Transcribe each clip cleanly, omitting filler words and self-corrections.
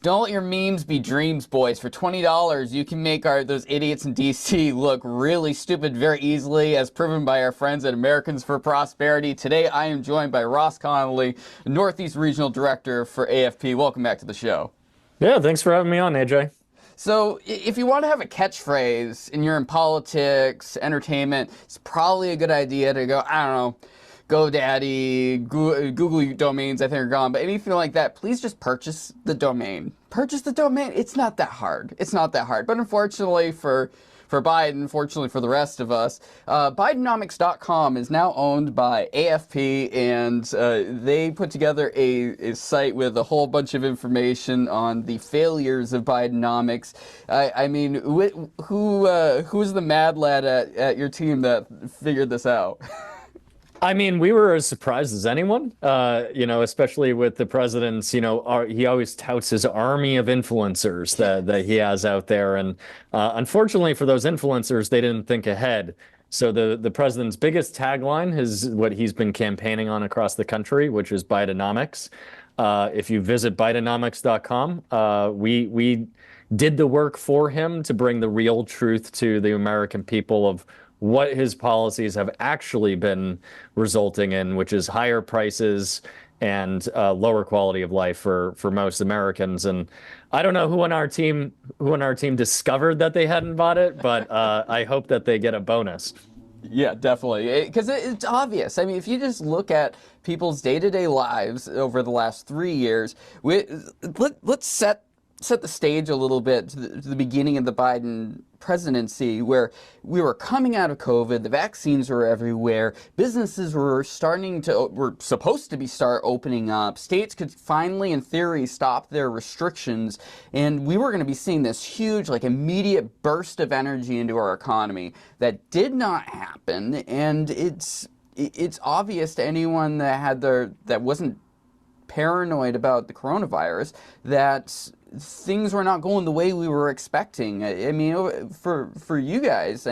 Don't let your memes be dreams, boys. For $20, you can make those idiots in DC look really stupid very easily, as proven by our friends at Americans for Prosperity. Today, I am joined by Ross Connolly, Northeast Regional Director for AFP. Welcome back to the show. Yeah, thanks for having me on, AJ. So, if you want to have a catchphrase and you're in politics, entertainment, it's probably a good idea to go, I don't know, GoDaddy, Google domains, I think are gone, but anything like that, please just purchase the domain. Purchase the domain. It's not that hard. It's not that hard. But unfortunately for Biden, fortunately for the rest of us, Bidenomics.com is now owned by AFP, and they put together a site with a whole bunch of information on the failures of Bidenomics. I mean, who's the mad lad at your team that figured this out? I mean, we were as surprised as anyone, especially with the president's, he always touts his army of influencers that he has out there. And unfortunately for those influencers, they didn't think ahead. So the president's biggest tagline is what he's been campaigning on across the country, which is Bidenomics. If you visit Bidenomics.com, we did the work for him to bring the real truth to the American people of what his policies have actually been resulting in, which is higher prices and lower quality of life for most Americans. And I don't know who on our team discovered that they hadn't bought it, but I hope that they get a bonus. Yeah, definitely. Because it's obvious. I mean, if you just look at people's day-to-day lives over the last 3 years, let's set the stage a little bit to the beginning of the Biden presidency, where we were coming out of COVID, the vaccines were everywhere, businesses were supposed to start opening up, states could finally, in theory, stop their restrictions, and we were going to be seeing this huge, like, immediate burst of energy into our economy. That did not happen, and it's obvious to anyone that wasn't paranoid about the coronavirus that things were not going the way we were expecting. I mean, for you guys,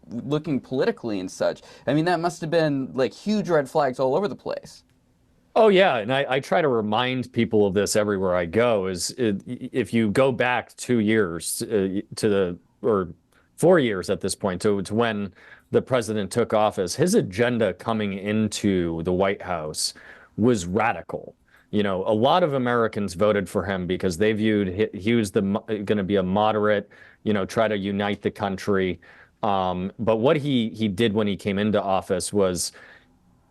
looking politically and such, I mean, that must have been like huge red flags all over the place. Oh yeah, and I try to remind people of this everywhere I go. If you go back 2 years or 4 years at this point to when the president took office, his agenda coming into the White House was radical. A lot of Americans voted for him because they viewed he was going to be a moderate, try to unite the country. But what he did when he came into office was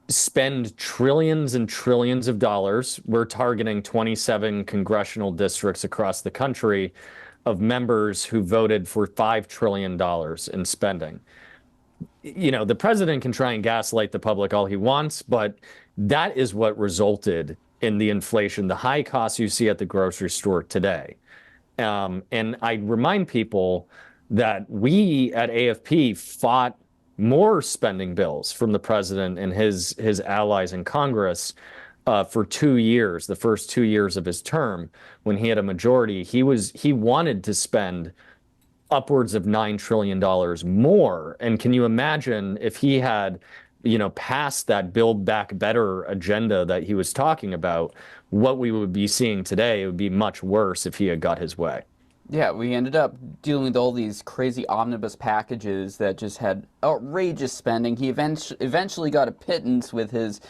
spend trillions and trillions of dollars. We're targeting 27 congressional districts across the country of members who voted for $5 trillion in spending. The president can try and gaslight the public all he wants, but that is what resulted in the inflation, the high costs you see at the grocery store today. And I remind people that we at AFP fought more spending bills from the president and his allies in Congress for 2 years, the first 2 years of his term, when he had a majority. He wanted to spend upwards of $9 trillion more. And can you imagine if he had, passed that Build Back Better agenda that he was talking about, what we would be seeing today? It would be much worse if he had got his way. Yeah, we ended up dealing with all these crazy omnibus packages that just had outrageous spending. He eventually got a pittance with his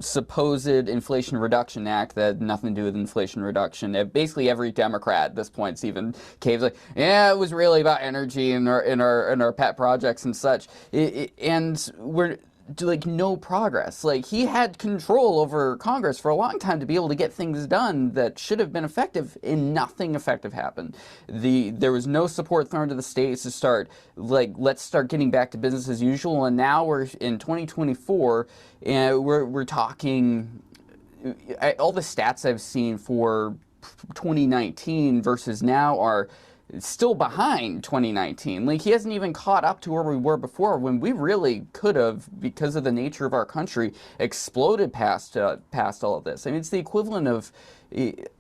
supposed Inflation Reduction Act that had nothing to do with inflation reduction. Basically, every Democrat at this point even caves like, yeah, it was really about energy and our pet projects and such. And we're like no progress. Like, he had control over Congress for a long time to be able to get things done that should have been effective, and nothing effective happened. There was no support thrown to the states to start, like, let's start getting back to business as usual. And now we're in 2024, and we're talking, all the stats I've seen for 2019 versus now are still behind 2019. Like, he hasn't even caught up to where we were before, when we really could have, because of the nature of our country, exploded past all of this. I mean, it's the equivalent of,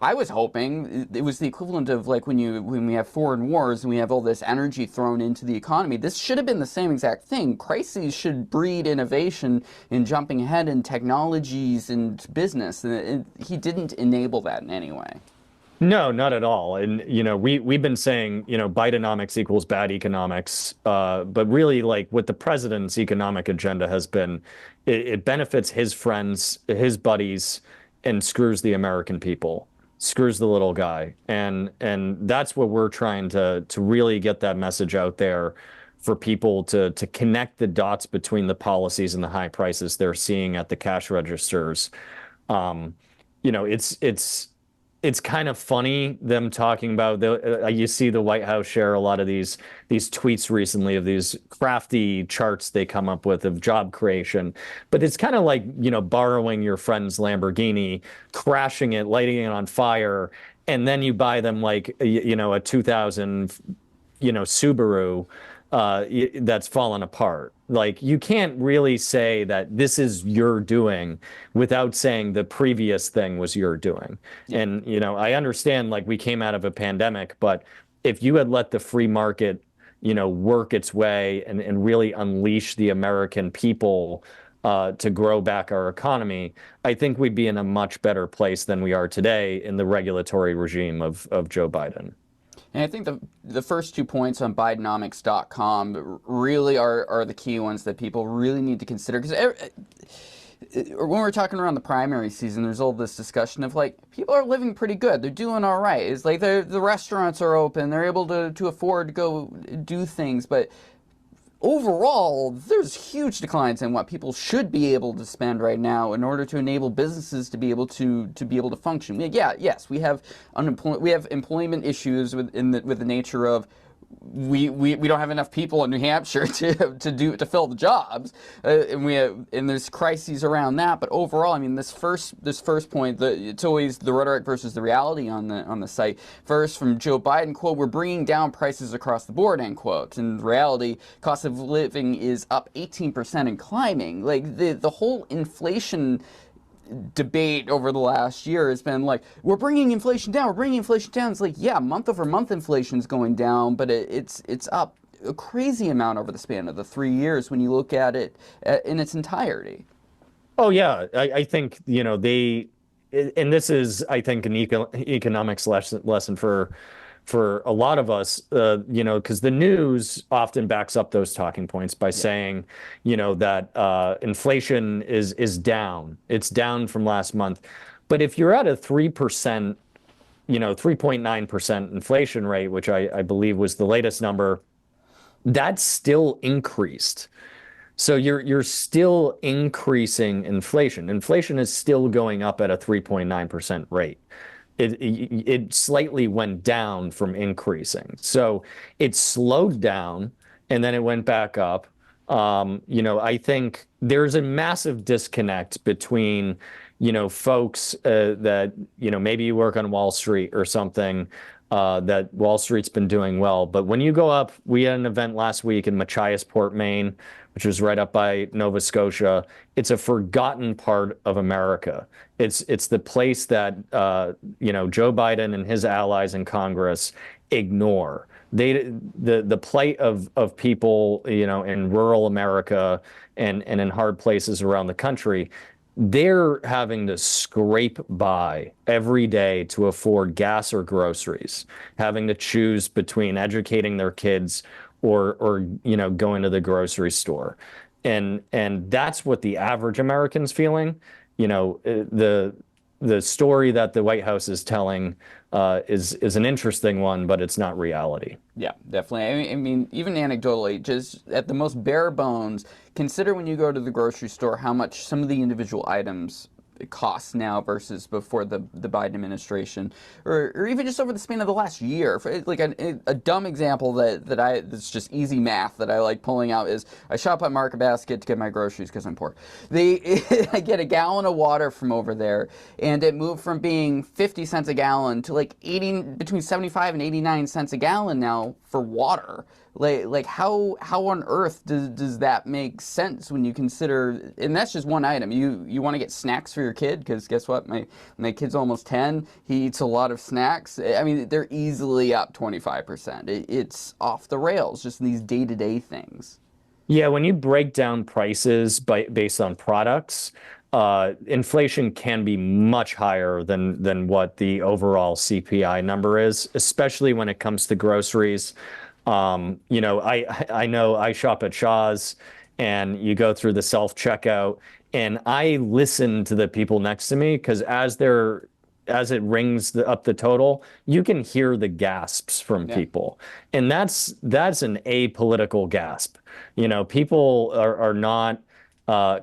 I was hoping it was the equivalent of, like, when we have foreign wars and we have all this energy thrown into the economy. This should have been the same exact thing. Crises should breed innovation and jumping ahead in technologies and business. And he didn't enable that in any way. No, not at all. And we've been saying, Bidenomics equals bad economics. But really, like what the president's economic agenda has been, it benefits his friends, his buddies, and screws the American people, screws the little guy. And that's what we're trying to really get that message out there for people to connect the dots between the policies and the high prices they're seeing at the cash registers. Um, it's kind of funny them talking about you see the White House share a lot of these tweets recently of these crafty charts they come up with of job creation, but it's kind of like borrowing your friend's Lamborghini, crashing it, lighting it on fire, and then you buy them like a 2000 Subaru that's fallen apart. Like you can't really say that this is your doing without saying the previous thing was your doing. Yeah. And I understand like we came out of a pandemic, but if you had let the free market, work its way and really unleash the American people to grow back our economy, I think we'd be in a much better place than we are today in the regulatory regime of Joe Biden. And I think the first 2 points on Bidenomics.com really are the key ones that people really need to consider. Because when we're talking around the primary season, there's all this discussion of like people are living pretty good, they're doing all right. It's like the restaurants are open, they're able to afford to go do things, but overall, there's huge declines in what people should be able to spend right now in order to enable businesses to be able to function. Yeah, yes, we have employment issues with the nature of we don't have enough people in New Hampshire to fill the jobs, and there's crises around that. But overall, I mean, this first point, it's always the rhetoric versus the reality on the site. First, from Joe Biden, quote, "We're bringing down prices across the board," end quote. In reality, cost of living is up 18% and climbing. Like the whole inflation debate over the last year has been like, we're bringing inflation down, we're bringing inflation down. It's like, yeah, month over month inflation's going down, but it's up a crazy amount over the span of the 3 years when you look at it in its entirety. Oh yeah, I think and this is I think an economics lesson for a lot of us, because the news often backs up those talking points by saying, that inflation is down. It's down from last month. But if you're at a 3%, 3.9% inflation rate, which I believe was the latest number, that's still increased. So you're still increasing inflation. Inflation is still going up at a 3.9% rate. It slightly went down from increasing. So it slowed down and then it went back up. I think there's a massive disconnect between, folks that, maybe you work on Wall Street or something, that Wall Street's been doing well. But when you go up, we had an event last week in Machiasport, Maine, which was right up by Nova Scotia. It's a forgotten part of America. It's the place that Joe Biden and his allies in Congress ignore. The plight of people in rural America and in hard places around the country. They're having to scrape by every day to afford gas or groceries, having to choose between educating their kids or going to the grocery store. And that's what the average American's feeling. The story that the White House is telling is an interesting one, but it's not reality. Yeah, definitely. I mean, even anecdotally, just at the most bare bones, consider when you go to the grocery store how much some of the individual items cost now versus before the Biden administration, or even just over the span of the last year. Like a dumb example that's just easy math that I like pulling out is I shop at Market Basket to get my groceries because I'm poor. I get a gallon of water from over there, and it moved from being 50 cents a gallon to like between 75 and 89 cents a gallon now for water. Like how on earth does that make sense when you consider, and that's just one item. You want to get snacks for your kid because guess what, my kid's almost 10. He eats a lot of snacks. I mean, they're easily up 25%. It's off the rails, just these day-to-day things. Yeah, when you break down prices based on products, inflation can be much higher than what the overall CPI number is, especially when it comes to groceries. I know I shop at Shaw's, and you go through the self checkout, and I listen to the people next to me because as it rings up the total, you can hear the gasps from Yeah. people, and that's an apolitical gasp. People are not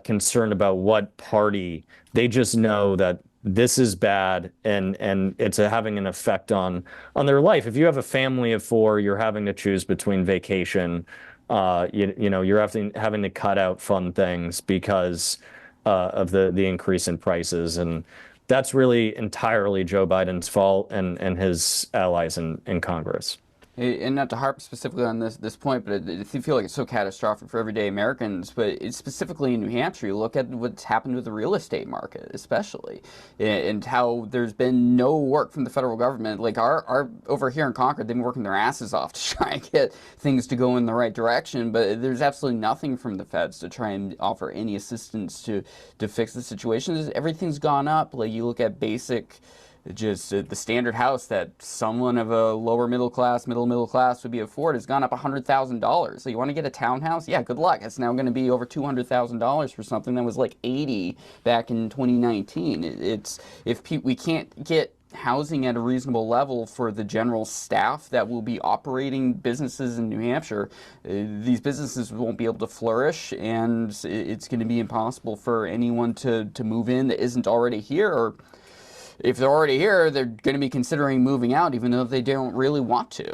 concerned about what party. They just know that this is bad, and it's having an effect on their life. If you have a family of four, you're having to choose between vacation. You're having to cut out fun things because of the increase in prices, and that's really entirely Joe Biden's fault and his allies in Congress. And not to harp specifically on this point, but I feel like it's so catastrophic for everyday Americans. But it's specifically in New Hampshire, you look at what's happened with the real estate market, especially, and how there's been no work from the federal government. Like our over here in Concord, they've been working their asses off to try and get things to go in the right direction. But there's absolutely nothing from the feds to try and offer any assistance to fix the situation. Everything's gone up. Like you look at basic, just the standard house that someone of a lower middle class would be afford has gone up $100,000. So you want to get a townhouse? Yeah, good luck. It's now going to be over $200,000 for something that was like 80 back in 2019. We can't get housing at a reasonable level for the general staff that will be operating businesses in New Hampshire, these businesses won't be able to flourish, and it's going to be impossible for anyone to move in that isn't already here, or if they're already here, they're going to be considering moving out, even though they don't really want to.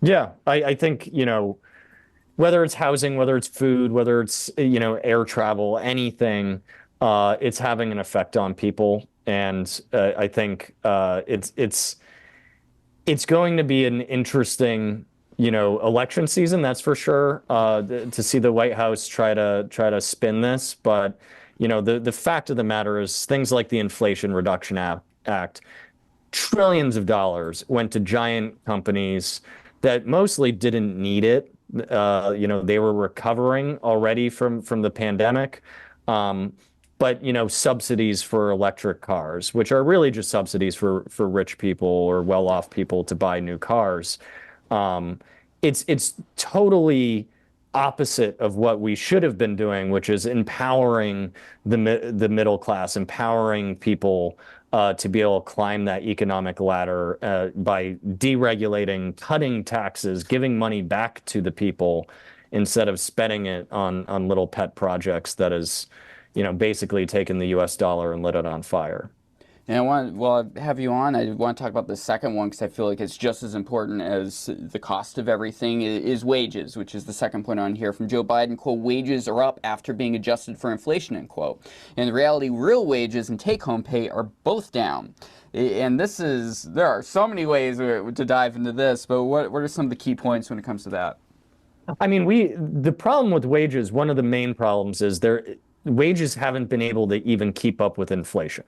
Yeah, I think, whether it's housing, whether it's food, whether it's, air travel, anything, it's having an effect on people. And I think it's going to be an interesting, election season, that's for sure, to see the White House try to spin this. But the fact of the matter is things like the Inflation Reduction Act, trillions of dollars went to giant companies that mostly didn't need it. They were recovering already from the pandemic. But subsidies for electric cars, which are really just subsidies for rich people or well-off people to buy new cars. It's totally opposite of what we should have been doing, which is empowering the middle class, empowering people to be able to climb that economic ladder by deregulating, cutting taxes, giving money back to the people instead of spending it on little pet projects that is, basically taken the U.S. dollar and lit it on fire. And while I have you on, I want to talk about the second one because I feel like it's just as important as the cost of everything is wages, which is the second point on here from Joe Biden. Quote, wages are up after being adjusted for inflation, end quote. And in reality, real wages and take-home pay are both down. And there are so many ways to dive into this, but what are some of the key points when it comes to that? I mean, the problem with wages, one of the main problems is wages haven't been able to even keep up with inflation.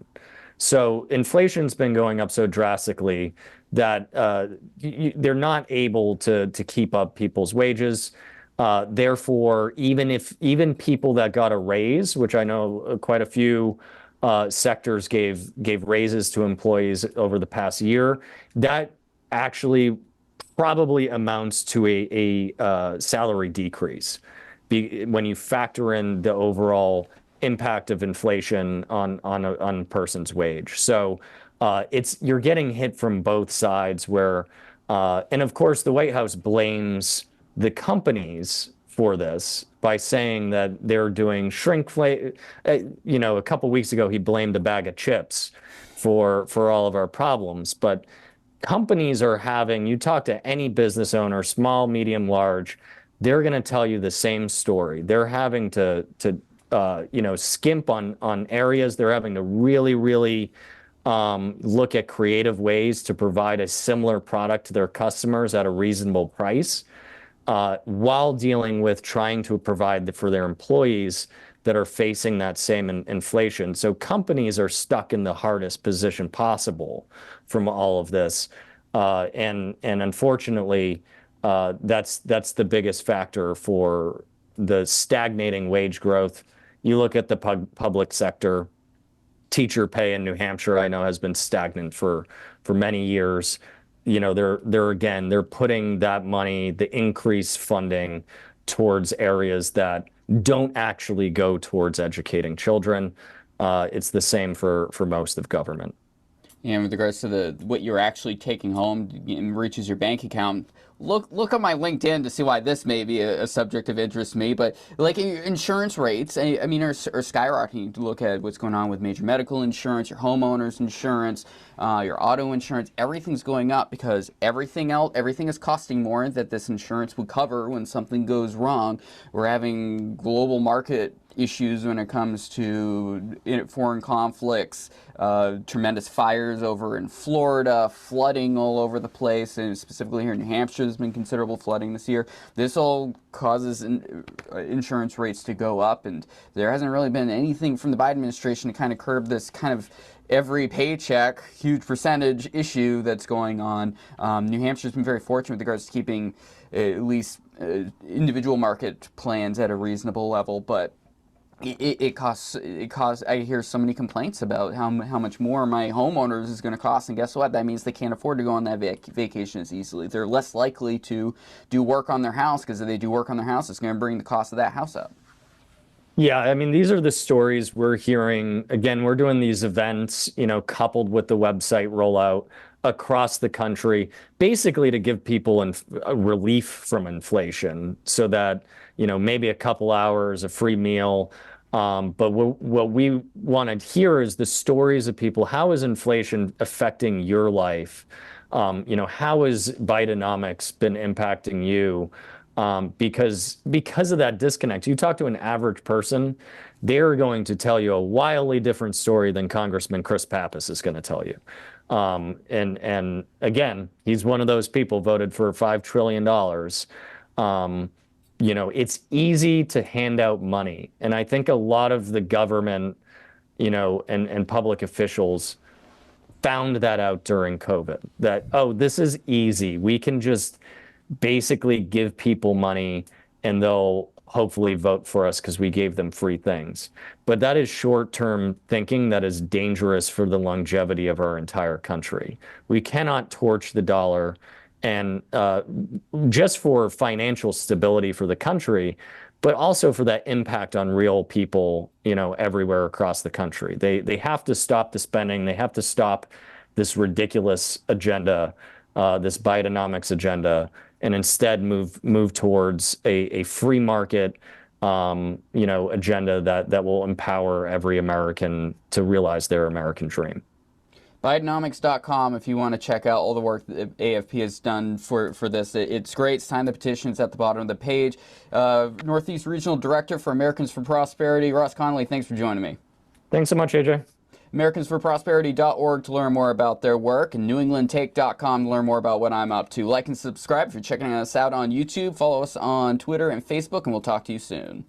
So inflation's been going up so drastically that they're not able to keep up people's wages. Therefore, even people that got a raise, which I know quite a few sectors gave raises to employees over the past year, that actually probably amounts to a salary decrease when you factor in the overall impact of inflation on a person's wage. So you're getting hit from both sides and of course the White House blames the companies for this by saying that they're doing shrinkflation. A couple weeks ago he blamed a bag of chips for all of our problems, but companies are you talk to any business owner, small, medium, large, they're going to tell you the same story. They're having to skimp on areas. They're having to really, really look at creative ways to provide a similar product to their customers at a reasonable price, while dealing with trying to provide for their employees that are facing that same inflation. So companies are stuck in the hardest position possible from all of this. And unfortunately, that's the biggest factor for the stagnating wage growth You look at the public sector, teacher pay in New Hampshire, I know has been stagnant for many years. You know, they're putting that money, the increased funding towards areas that don't actually go towards educating children. It's the same for most of government. And with regards to the what you're actually taking home and reaches your bank account, look on my LinkedIn to see why this may be a subject of interest to me. But like insurance rates, I mean, are skyrocketing. To look at what's going on with major medical insurance, your homeowners insurance, your auto insurance. Everything's going up because everything is costing more that this insurance would cover when something goes wrong. We're having global market issues when it comes to foreign conflicts, tremendous fires over in Florida, flooding all over the place, and specifically here in New Hampshire, there's been considerable flooding this year. This all causes insurance rates to go up, and there hasn't really been anything from the Biden administration to kind of curb this kind of every paycheck, huge percentage issue that's going on. New Hampshire's been very fortunate with regards to keeping at least individual market plans at a reasonable level, but it costs. I hear so many complaints about how much more my homeowners is going to cost, and guess what? That means they can't afford to go on that vacation as easily. They're less likely to do work on their house because if they do work on their house, it's going to bring the cost of that house up. Yeah, I mean, these are the stories we're hearing. Again, we're doing these events, you know, coupled with the website rollout across the country, basically to give people a relief from inflation so that, you know, maybe a couple hours, a free meal. But what we want to hear is the stories of people. How is inflation affecting your life? You know, how has Bidenomics been impacting you? Because of that disconnect, you talk to an average person, they're going to tell you a wildly different story than Congressman Chris Pappas is going to tell you. And again, he's one of those people voted for $5 trillion. You know, it's easy to hand out money, and I think a lot of the government, you know, and public officials found that out during COVID. That, oh, this is easy. We can just basically give people money and they'll hopefully vote for us because we gave them free things. But that is short-term thinking that is dangerous for the longevity of our entire country. We cannot torch the dollar and just for financial stability for the country, but also for that impact on real people, you know, everywhere across the country. They have to stop the spending. They have to stop this ridiculous agenda, this Bidenomics agenda, and instead move towards a free market, you know, agenda that will empower every American to realize their American dream. Bidenomics.com if you want to check out all the work that AFP has done for this. It's great. Sign the petition. It's at the bottom of the page. Northeast Regional Director for Americans for Prosperity, Ross Connolly, thanks for joining me. Thanks so much, AJ. AmericansForProsperity.org to learn more about their work, and NewEnglandTake.com to learn more about what I'm up to. Like and subscribe if you're checking us out on YouTube. Follow us on Twitter and Facebook, and we'll talk to you soon.